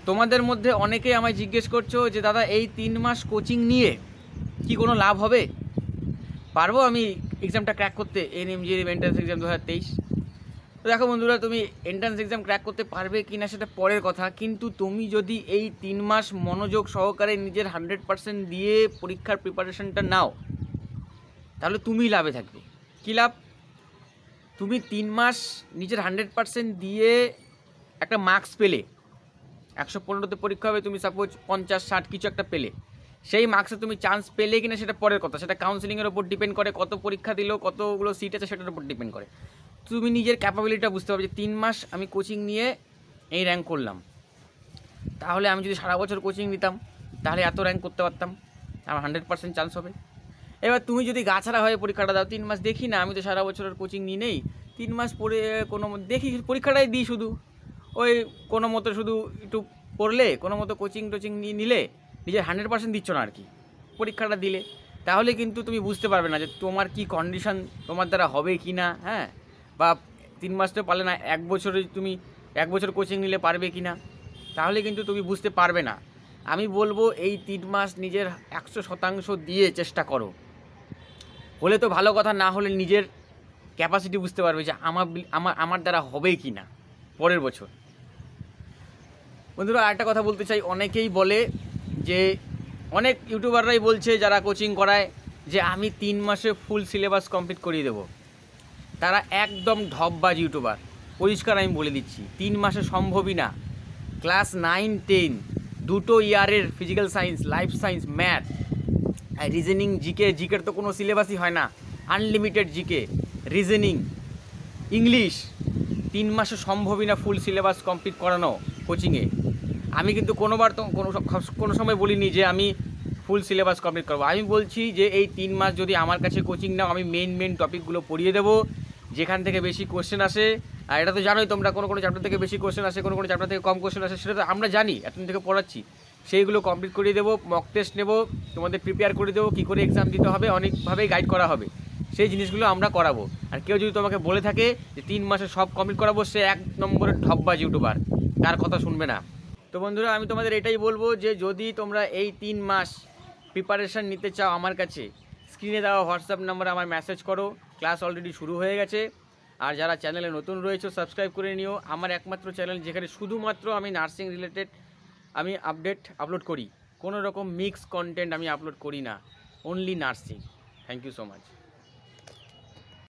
তোমাদের মধ্যে অনেকেই আমায় জিজ্ঞেস করছো যে দাদা এই 3 মাস কোচিং নিয়ে কি কোনো লাভ হবে, পারবো আমি এক্সামটা ক্র্যাক করতে, ANM GNM এন্ট্রান্স এক্সাম 2023? তো দেখো বন্ধুরা, তুমি এন্ট্রান্স এক্সাম ক্র্যাক করতে পারবে কি না সেটা পরের কথা, কিন্তু তুমি যদি এই 3 মাস মনোযোগ সহকারে নিজের 100% দিয়ে পরীক্ষার প্রিপারেশনটা নাও, তাহলে তুমি লাভে থাকবে। কী লাভ? তুমি 3 মাস নিজের 100% দিয়ে একটা মার্কস পেলে, 115তে পরীক্ষা হবে, তুমি সাপোজ 50-60 কিছু একটা পেলে, সেই মার্কসে তুমি চান্স পেলে কিনা সেটা পরের কথা, সেটা কাউন্সিলিংয়ের ওপর ডিপেন্ড করে, কত পরীক্ষা দিল, কতগুলো সিট আছে সেটার উপর ডিপেন্ড করে। তুমি নিজের ক্যাপাবিলিটিটা বুঝতে পারবে যে 3 মাস আমি কোচিং নিয়ে এই র্যাঙ্ক করলাম, তাহলে আমি যদি সারা বছর কোচিং নিতাম তাহলে এত র্যাঙ্ক করতে পারতাম, আমার 100% চান্স হবে। এবার তুমি যদি গাছাড়া হয়ে পরীক্ষাটা দাও, 3 মাস দেখি না, আমি তো সারা বছরের কোচিং নিই নেই, 3 মাস পরে কোনো দেখি পরীক্ষাটাই দিই, শুধু ওই কোনো মতো শুধু একটু পড়লে, কোনো মতো কোচিং টোচিং নিয়ে নিলে, নিজের 100% দিচ্ছ না আর কি পরীক্ষাটা দিলে, তাহলে কিন্তু তুমি বুঝতে পারবে না যে তোমার কি কন্ডিশন, তোমার দ্বারা হবে কি না। হ্যাঁ, বা 3 মাস তো পারলে না, 1 বছরে তুমি 1 বছর কোচিং নিলে পারবে কি না, তাহলে কিন্তু তুমি বুঝতে পারবে না। আমি বলবো এই 3 মাস নিজের 100% দিয়ে চেষ্টা করো, হলে তো ভালো কথা, না হলে নিজের ক্যাপাসিটি বুঝতে পারবে যে আমার দ্বারা হবে কি না পরের বছর। বন্ধুরা, আরেকটা কথা বলতে চাই, অনেকেই বলে যে, অনেক ইউটিউবাররাই বলছে যারা কোচিং করায়, যে আমি 3 মাসে ফুল সিলেবাস কমপ্লিট করিয়ে দেবো। তারা একদম ঢপবাজ ইউটিউবার, পরিষ্কার আমি বলে দিচ্ছি, 3 মাসে সম্ভবই না। ক্লাস 9-10 দুটো ইয়ারের physical science, life science, math, reasoning, জিকের তো কোনো সিলেবাসই হয় না, আনলিমিটেড জিকে, রিজনিং, ইংলিশ, 3 মাসে সম্ভবই না ফুল সিলেবাস কমপ্লিট করানো কোচিংয়ে। আমি কিন্তু কোনোবার তো কোনো সময় বলিনি যে আমি ফুল সিলেবাস কমপ্লিট করবো। আমি বলছি যে এই 3 মাস যদি আমার কাছে কোচিং নাও, আমি মেন টপিকগুলো পড়িয়ে দেবো, যেখান থেকে বেশি কোশ্চেন আসে। আর এটা তো জানোই তোমরা, কোনো চ্যাপ্টার থেকে বেশি কোশ্চেন আসে, কোনো চ্যাপ্টার থেকে কম কোশ্চেন আসে, সেটা তো আমরা জানি, এতদিন থেকে পড়াচ্ছি। সেইগুলো কমপ্লিট করিয়ে দেবো, মক টেস্ট নেবো, তোমাদের প্রিপেয়ার করে দেবো, কী করে এক্সাম দিতে হবে, অনেকভাবেই গাইড করা হবে, সেই জিনিসগুলো আমরা করাবো। আর কেউ যদি তোমাকে বলে থাকে যে 3 মাসে সব কমপ্লিট করাবো, সে 1 নম্বরের ঢপবাজ ইউটিউবার, তার কথা শুনবে না। তো বন্ধুরা, আমি তোমাদের এটাই বলবো যে যদি তোমরা এই 3 মাস প্রিপারেশান নিতে চাও, আমার কাছে স্ক্রিনে দেওয়া হোয়াটসঅ্যাপ নাম্বারে আমার মেসেজ করো। ক্লাস অলরেডি শুরু হয়ে গেছে। আর যারা চ্যানেলে নতুন রয়েছে সাবস্ক্রাইব করে নিও। আমার একমাত্র চ্যানেল যেখানে শুধুমাত্র আমি নার্সিং রিলেটেড আমি আপলোড করি, কোনো রকম মিক্স কন্টেন্ট আমি আপলোড করি না, only nursing. Thank you so much.